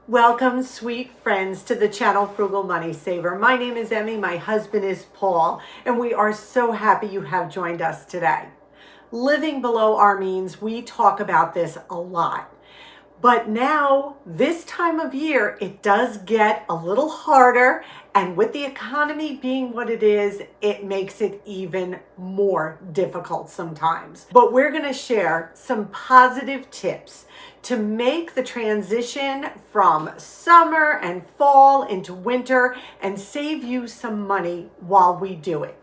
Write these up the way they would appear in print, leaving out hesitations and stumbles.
Welcome, sweet friends, to the channel Frugal Money Saver. My name is Emmy, my husband is Paul, and we are so happy you have joined us today. Living below our means, we talk about this a lot. But now, this time of year, it does get a little harder, and with the economy being what it is, it makes it even more difficult sometimes. But we're going to share some positive tips to make the transition from summer and fall into winter and save you some money while we do it.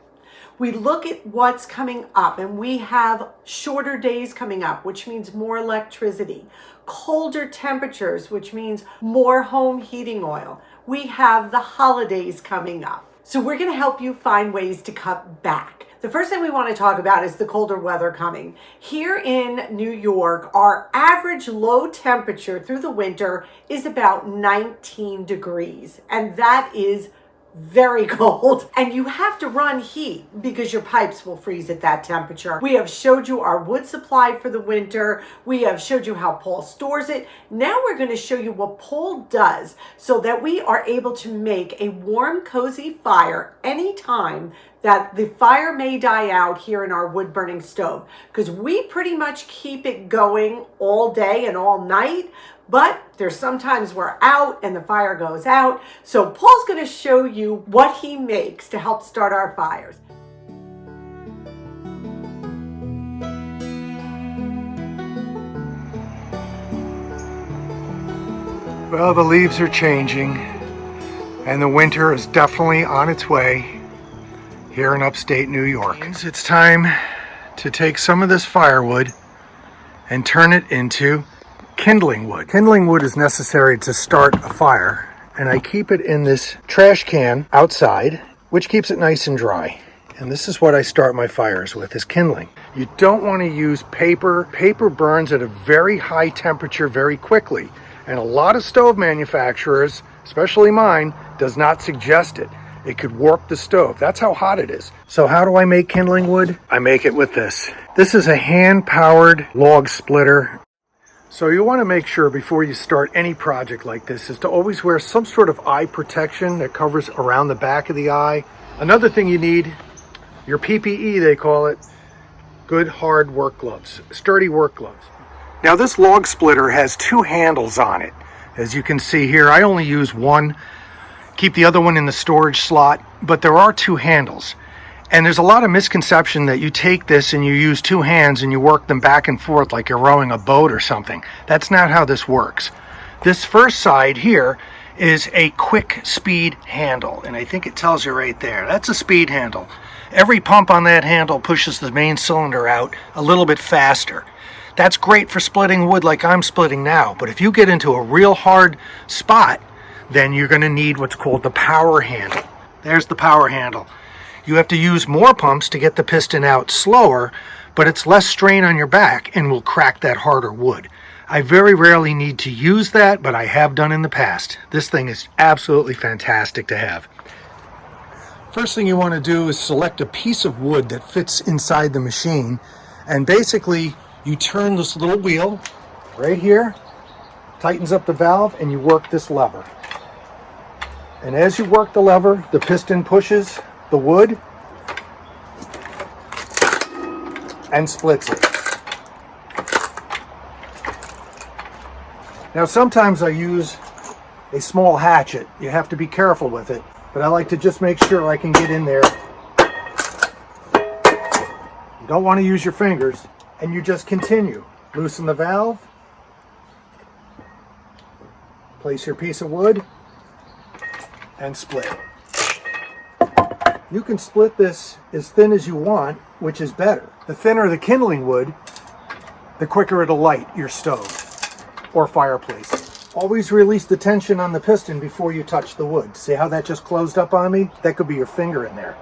We look at what's coming up, and we have shorter days coming up, which means more electricity, colder temperatures, which means more home heating oil. We have the holidays coming up. So we're going to help you find ways to cut back. The first thing we want to talk about is the colder weather coming. Here in New York, our average low temperature through the winter is about 19 degrees, and that is very cold, and you have to run heat because your pipes will freeze at that temperature. We have showed you our wood supply for the winter. We have showed you how Paul stores it. Now we're going to show you what Paul does so that we are able to make a warm, cozy fire anytime that the fire may die out here in our wood burning stove, because we pretty much keep it going all day and all night. But there's sometimes we're out and the fire goes out. So Paul's going to show you what he makes to help start our fires. Well, the leaves are changing and the winter is definitely on its way here in upstate New York. It's time to take some of this firewood and turn it into kindling wood. Kindling wood is necessary to start a fire, and I keep it in this trash can outside, which keeps it nice and dry. And this is what I start my fires with, is kindling. You don't want to use paper. Paper burns at a very high temperature very quickly, and a lot of stove manufacturers, especially mine, does not suggest it. It could warp the stove. That's how hot it is. So how do I make kindling wood? I make it with this. This is a hand-powered log splitter. So you want to make sure before you start any project like this is to always wear some sort of eye protection that covers around the back of the eye. Another thing you need, your PPE they call it, good hard work gloves, sturdy work gloves. Now this log splitter has two handles on it. As you can see here, I only use one, keep the other one in the storage slot, but there are two handles. And there's a lot of misconception that you take this and you use two hands and you work them back and forth like you're rowing a boat or something. That's not how this works. This first side here is a quick speed handle, and I think it tells you right there. That's a speed handle. Every pump on that handle pushes the main cylinder out a little bit faster. That's great for splitting wood like I'm splitting now, but if you get into a real hard spot, then you're going to need what's called the power handle. There's the power handle. You have to use more pumps to get the piston out slower, but it's less strain on your back and will crack that harder wood. I very rarely need to use that, but I have done in the past. This thing is absolutely fantastic to have. First thing you want to do is select a piece of wood that fits inside the machine, and basically you turn this little wheel right here, tightens up the valve, and you work this lever. And as you work the lever, the piston pushes the wood and splits it. Now sometimes I use a small hatchet. You have to be careful with it, but I like to just make sure I can get in there. You don't want to use your fingers, and you just continue. Loosen the valve, place your piece of wood, and split. You can split this as thin as you want, which is better. The thinner the kindling wood, the quicker it'll light your stove or fireplace. Always release the tension on the piston before you touch the wood. See how that just closed up on me? That could be your finger in there.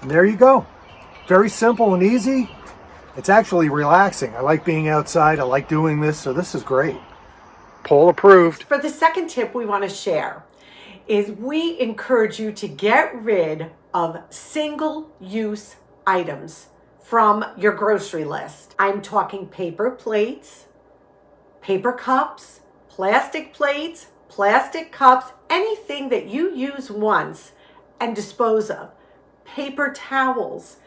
And there you go. Very simple and easy. It's actually relaxing. I like being outside. I like doing this, so this is great. Paul approved. For the second tip we want to share is we encourage you to get rid of single-use items from your grocery list. I'm talking paper plates, paper cups, plastic plates, plastic cups, anything that you use once and dispose of. Paper towels,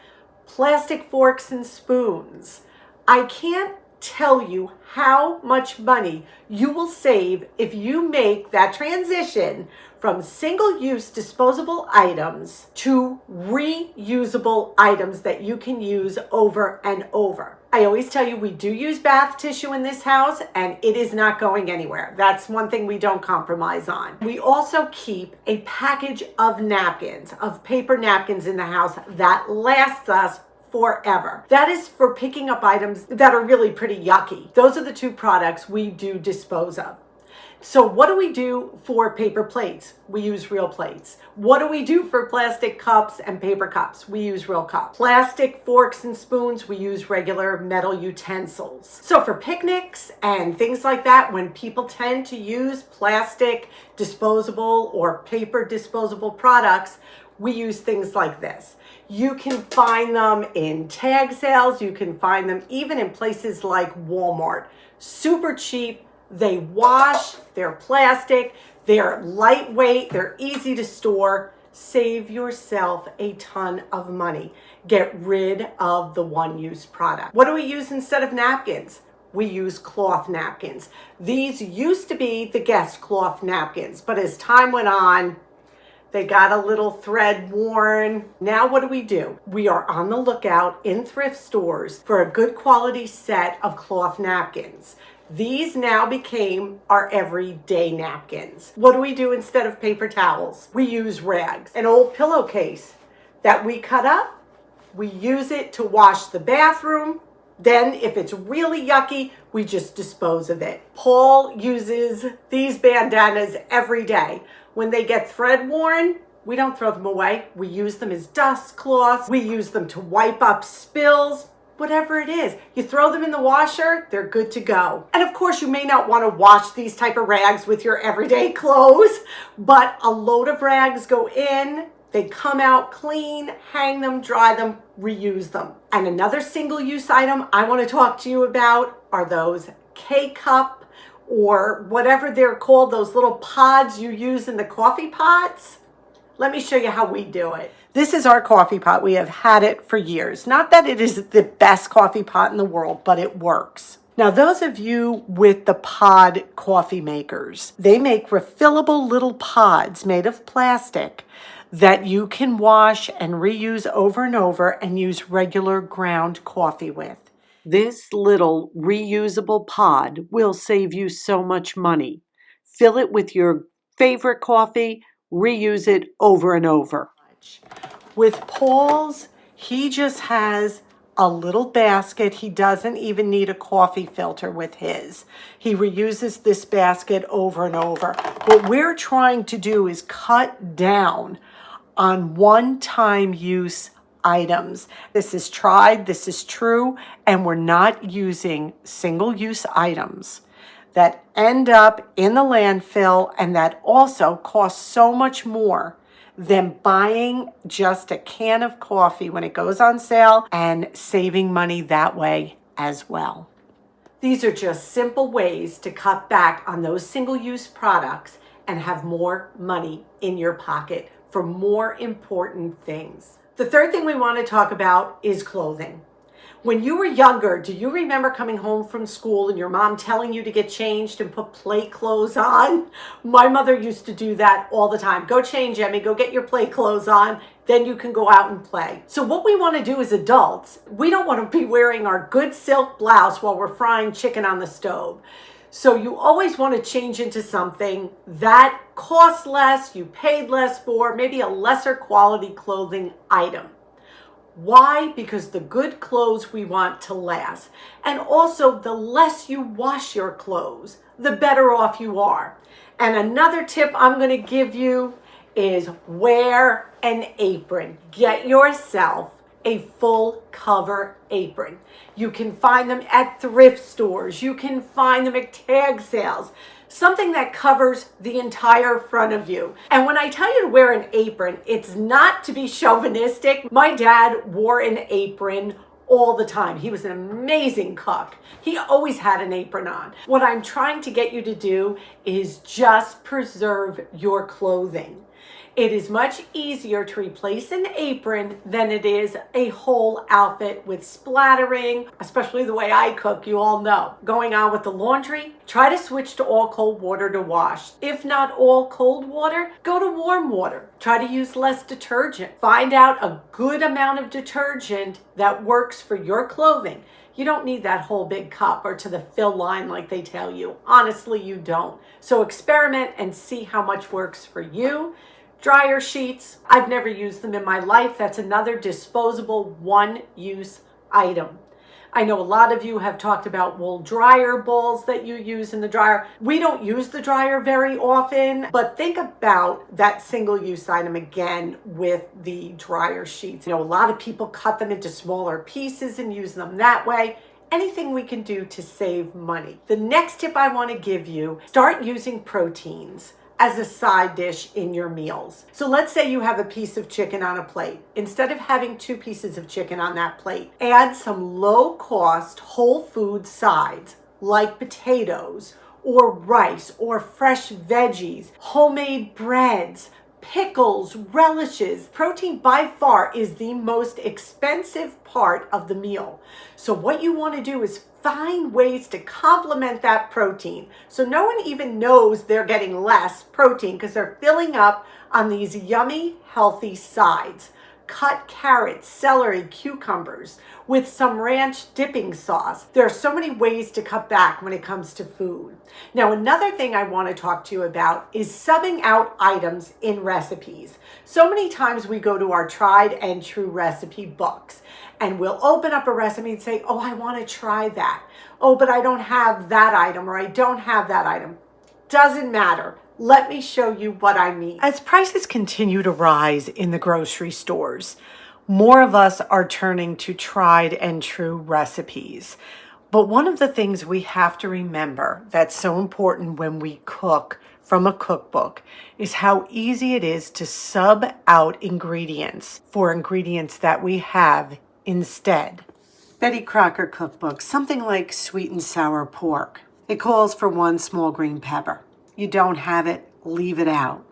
plastic forks and spoons. I can't tell you how much money you will save if you make that transition from single-use disposable items to reusable items that you can use over and over. I always tell you we do use bath tissue in this house and it is not going anywhere. That's one thing we don't compromise on. We also keep a package of napkins, of paper napkins in the house that lasts us forever. That is for picking up items that are really pretty yucky. Those are the two products we do dispose of. So what do we do for paper plates? We use real plates. What do we do for plastic cups and paper cups? We use real cups. Plastic forks and spoons, we use regular metal utensils. So for picnics and things like that, when people tend to use plastic disposable or paper disposable products, we use things like this. You can find them in tag sales. You can find them even in places like Walmart. Super cheap. They wash, they're plastic, they're lightweight, they're easy to store. Save yourself a ton of money. Get rid of the one-use product. What do we use instead of napkins? We use cloth napkins. These used to be the guest cloth napkins, but as time went on, they got a little thread worn. Now what do? We are on the lookout in thrift stores for a good quality set of cloth napkins. These now became our everyday napkins. What do we do instead of paper towels? We use rags. An old pillowcase that we cut up, we use it to wash the bathroom. Then if it's really yucky, we just dispose of it. Paul uses these bandanas every day. When they get thread worn, we don't throw them away. We use them as dust cloths. We use them to wipe up spills. Whatever it is, you throw them in the washer, they're good to go. And of course, you may not want to wash these type of rags with your everyday clothes, but a load of rags go in, they come out clean, hang them, dry them, reuse them. And another single-use item I want to talk to you about are those K-cup or whatever they're called, those little pods you use in the coffee pots. Let me show you how we do it. This is our coffee pot. We have had it for years. Not that it is the best coffee pot in the world, but it works. Now, those of you with the pod coffee makers, they make refillable little pods made of plastic that you can wash and reuse over and over and use regular ground coffee with. This little reusable pod will save you so much money. Fill it with your favorite coffee, reuse it over and over. With Paul's, he just has a little basket. He doesn't even need a coffee filter with his. He reuses this basket over and over. What we're trying to do is cut down on one-time use items. This is tried, this is true, and we're not using single-use items that end up in the landfill and that also cost so much more than buying just a can of coffee when it goes on sale and saving money that way as well. These are just simple ways to cut back on those single-use products and have more money in your pocket for more important things. The third thing we want to talk about is clothing. When you were younger, do you remember coming home from school and your mom telling you to get changed and put play clothes on? My mother used to do that all the time. Go change, Emmy, go get your play clothes on, then you can go out and play. So what we want to do as adults, we don't want to be wearing our good silk blouse while we're frying chicken on the stove. So you always want to change into something that costs less, you paid less for, maybe a lesser quality clothing item. Why? Because the good clothes we want to last. And also, the less you wash your clothes, the better off you are. And another tip I'm going to give you is wear an apron. Get yourself a full cover apron. You can find them at thrift stores. You can find them at tag sales. Something that covers the entire front of you. And when I tell you to wear an apron, it's not to be chauvinistic. My dad wore an apron all the time. He was an amazing cook. He always had an apron on. What I'm trying to get you to do is just preserve your clothing. It is much easier to replace an apron than it is a whole outfit with splattering, especially the way I cook, you all know. Going on with the laundry, try to switch to all cold water to wash. If not all cold water, go to warm water. Try to use less detergent. Find out a good amount of detergent that works for your clothing. You don't need that whole big cup or to the fill line like they tell you. Honestly, you don't. So experiment and see how much works for you. Dryer sheets, I've never used them in my life. That's another disposable one-use item. I know a lot of you have talked about wool dryer balls that you use in the dryer. We don't use the dryer very often, but think about that single-use item again with the dryer sheets. You know, a lot of people cut them into smaller pieces and use them that way. Anything we can do to save money. The next tip I want to give you, start using proteins as a side dish in your meals. So let's say you have a piece of chicken on a plate. Instead of having 2 pieces of chicken on that plate, add some low-cost whole food sides like potatoes or rice or fresh veggies, homemade breads, pickles, relishes. Protein by far is the most expensive part of the meal. So what you want to do is find ways to complement that protein. So no one even knows they're getting less protein because they're filling up on these yummy, healthy sides. Cut carrots, celery, cucumbers with some ranch dipping sauce. There are so many ways to cut back when it comes to food. Now, another thing I want to talk to you about is subbing out items in recipes. So many times we go to our tried and true recipe books and we'll open up a recipe and say, oh, I want to try that. Oh, but I don't have that item or I don't have that item. Doesn't matter. Let me show you what I mean. As prices continue to rise in the grocery stores, more of us are turning to tried and true recipes. But one of the things we have to remember that's so important when we cook from a cookbook is how easy it is to sub out ingredients for ingredients that we have instead. Betty Crocker cookbook, something like sweet and sour pork. It calls for 1 small green pepper. You don't have it, leave it out.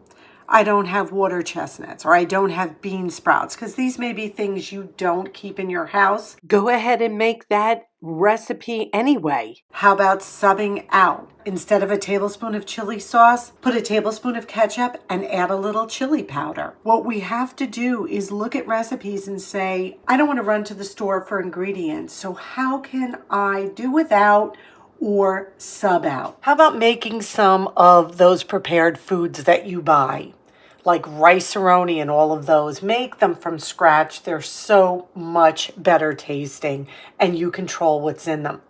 I don't have water chestnuts or I don't have bean sprouts because these may be things you don't keep in your house. Go ahead and make that recipe anyway. How about subbing out? Instead of a tablespoon of chili sauce, put a tablespoon of ketchup and add a little chili powder. What we have to do is look at recipes and say, I don't want to run to the store for ingredients, so how can I do without or sub out? How about making some of those prepared foods that you buy, like rice-a-roni and all of those? Make them from scratch. They're so much better tasting and you control what's in them.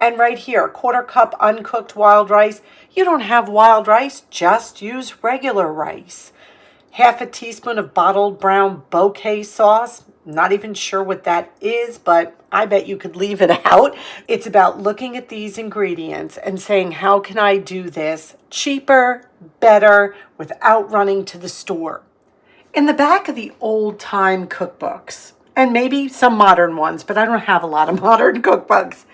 And right here, 1/4 cup uncooked wild rice. You don't have wild rice, just use regular rice. 1/2 teaspoon of bottled brown bouquet sauce. Not even sure what that is, but I bet you could leave it out. It's about looking at these ingredients and saying, how can I do this cheaper, better, without running to the store? In the back of the old-time cookbooks, and maybe some modern ones, but I don't have a lot of modern cookbooks,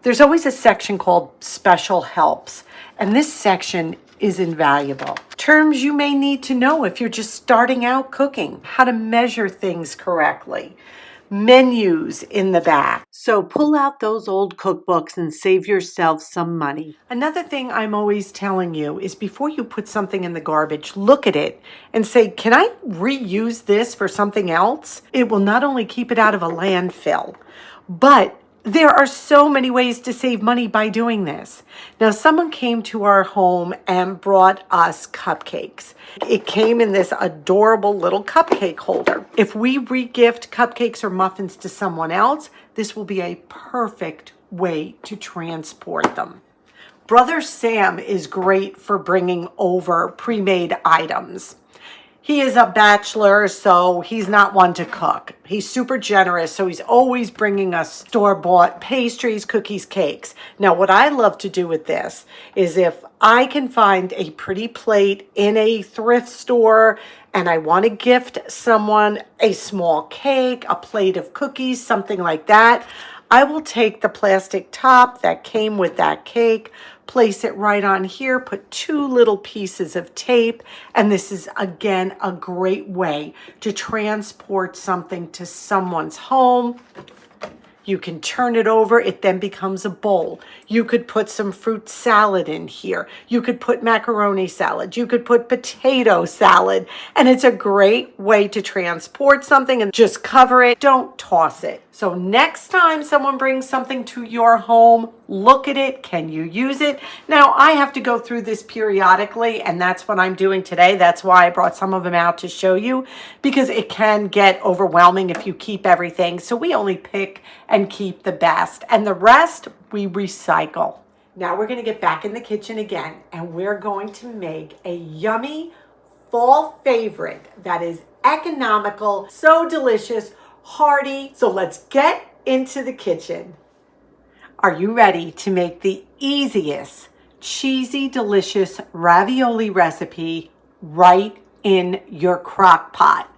there's always a section called Special Helps, and this section is invaluable. Terms you may need to know if you're just starting out cooking, how to measure things correctly, menus in the back. So pull out those old cookbooks and save yourself some money. Another thing I'm always telling you is before you put something in the garbage, look at it and say, can I reuse this for something else? It will not only keep it out of a landfill, but there are so many ways to save money by doing this. Now, someone came to our home and brought us cupcakes. It came in this adorable little cupcake holder. If we re-gift cupcakes or muffins to someone else, this will be a perfect way to transport them. Brother Sam is great for bringing over pre-made items. He is a bachelor, so he's not one to cook. He's super generous, so he's always bringing us store-bought pastries, cookies, cakes. Now, what I love to do with this is if I can find a pretty plate in a thrift store and I want to gift someone a small cake, a plate of cookies, something like that, I will take the plastic top that came with that cake, place it right on here, put 2 little pieces of tape, and this is, again, a great way to transport something to someone's home. You can turn it over, it then becomes a bowl. You could put some fruit salad in here. You could put macaroni salad. You could put potato salad. And it's a great way to transport something and just cover it. Don't toss it. So next time someone brings something to your home, look at it. Can you use it? Now, I have to go through this periodically, and that's what I'm doing today. That's why I brought some of them out to show you, because it can get overwhelming if you keep everything. So we only pick and keep the best, and the rest we recycle. Now we're going to get back in the kitchen again, and we're going to make a yummy fall favorite that is economical, so delicious, hearty. So let's get into the kitchen. Are you ready to make the easiest, cheesy, delicious ravioli recipe right in your crock pot?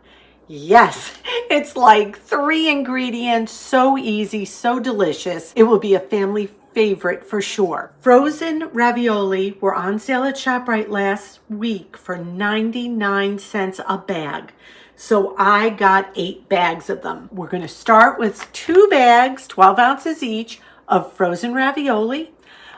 Yes, it's like 3 ingredients, so easy, so delicious. It will be a family favorite for sure. Frozen ravioli were on sale at ShopRite last week for 99 cents a bag. So I got 8 bags of them. We're going to start with 2 bags, 12 ounces each, of frozen ravioli.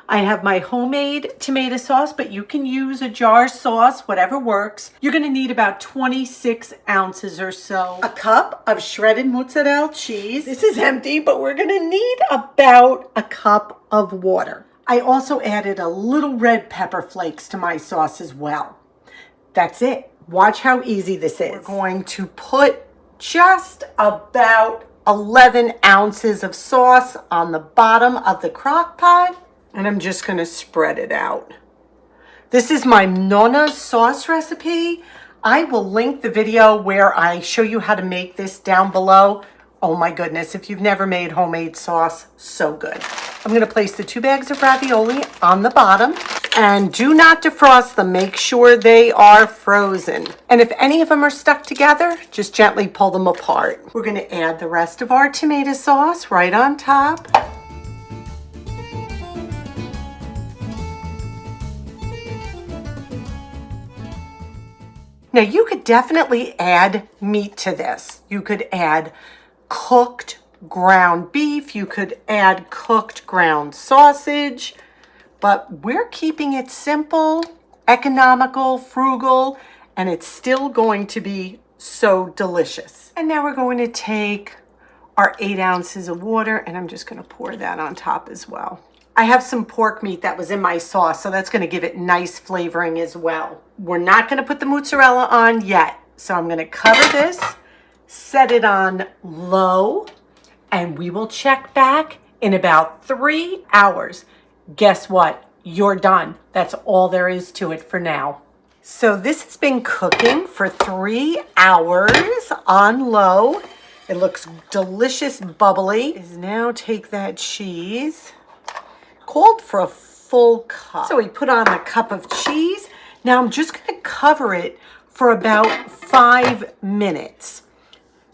I have my homemade tomato sauce, but you can use a jar sauce, whatever works. You're going to need about 26 ounces or so. A cup of shredded mozzarella cheese. This is empty, but we're going to need about a cup of water. I also added a little red pepper flakes to my sauce as well. That's it. Watch how easy this is. We're going to put just about 11 ounces of sauce on the bottom of the crock pot, and I'm just going to spread it out. This is my Nonna's sauce recipe. I will link the video where I show you how to make this down below. Oh my goodness, if you've never made homemade sauce, so good. I'm going to place the 2 bags of ravioli on the bottom, and do not defrost them. Make sure they are frozen. And if any of them are stuck together, just gently pull them apart. We're going to add the rest of our tomato sauce right on top. Now you could definitely add meat to this. You could add cooked ground beef. You could add cooked ground sausage. But we're keeping it simple, economical, frugal, and it's still going to be so delicious. And now we're going to take our 8 ounces of water, and I'm just going to pour that on top as well. I have some pork meat that was in my sauce, so that's going to give it nice flavoring as well. We're not going to put the mozzarella on yet, so I'm going to cover this, set it on low, and we will check back in about 3 hours. Guess what? You're done. That's all there is to it for now. So this has been cooking for 3 hours on low. It looks delicious, bubbly. Now take that cheese. Called for a full cup. So we put on a cup of cheese. Now I'm just going to cover it for about 5 minutes.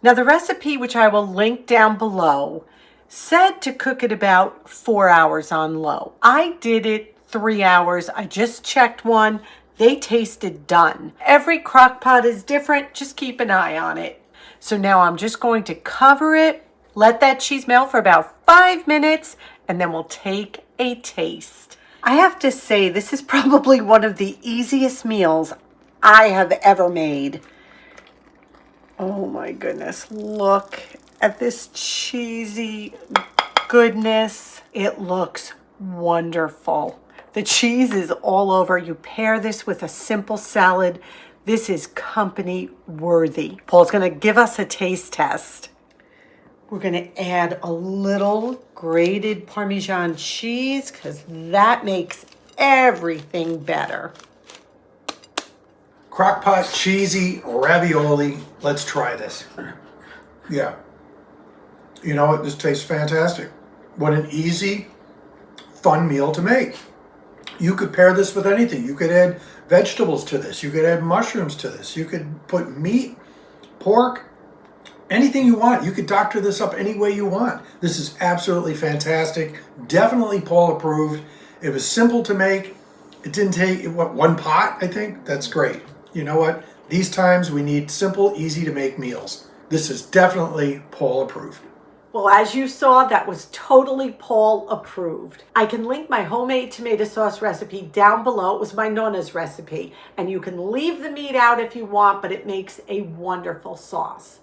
Now the recipe, which I will link down below, said to cook it about 4 hours on low. I did it 3 hours. I just checked one. They tasted done. Every crock pot is different. Just keep an eye on it. So now I'm just going to cover it, let that cheese melt for about 5 minutes, and then we'll take a taste. I have to say, this is probably one of the easiest meals I have ever made. Oh my goodness, look at this cheesy goodness. It looks wonderful. The cheese is all over. You pair this with a simple salad. This is company worthy. Paul's going to give us a taste test. We're going to add a little grated Parmesan cheese because that makes everything better. Crockpot cheesy ravioli. Let's try this. Yeah. You know what? This tastes fantastic. What an easy, fun meal to make. You could pair this with anything. You could add vegetables to this. You could add mushrooms to this. You could put meat, pork, anything you want. You could doctor this up any way you want. This is absolutely fantastic. Definitely Paul approved. It was simple to make. It didn't take, what, one pot, I think? That's great. You know what? These times we need simple, easy to make meals. This is definitely Paul approved. Well, as you saw, that was totally Paul approved. I can link my homemade tomato sauce recipe down below. It was my Nonna's recipe. And you can leave the meat out if you want, but it makes a wonderful sauce.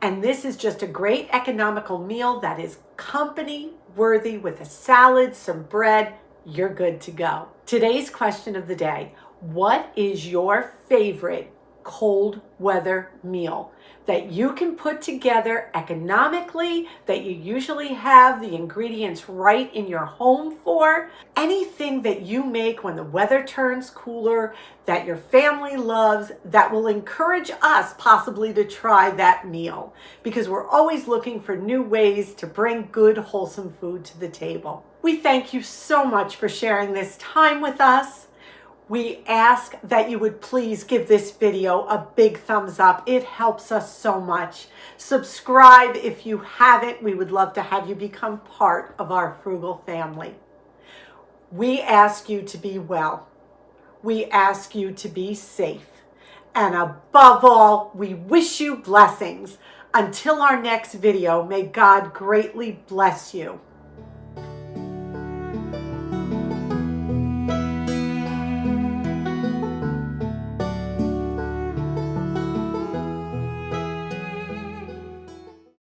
And this is just a great economical meal that is company worthy with a salad, some bread. You're good to go. Today's question of the day: what is your favorite cold weather meal that you can put together economically, that you usually have the ingredients right in your home for? Anything that you make when the weather turns cooler, that your family loves, that will encourage us possibly to try that meal, because we're always looking for new ways to bring good, wholesome food to the table. We thank you so much for sharing this time with us. We ask that you would please give this video a big thumbs up. It helps us so much. Subscribe if you haven't. We would love to have you become part of our frugal family. We ask you to be well. We ask you to be safe. And above all, we wish you blessings. Until our next video, may God greatly bless you.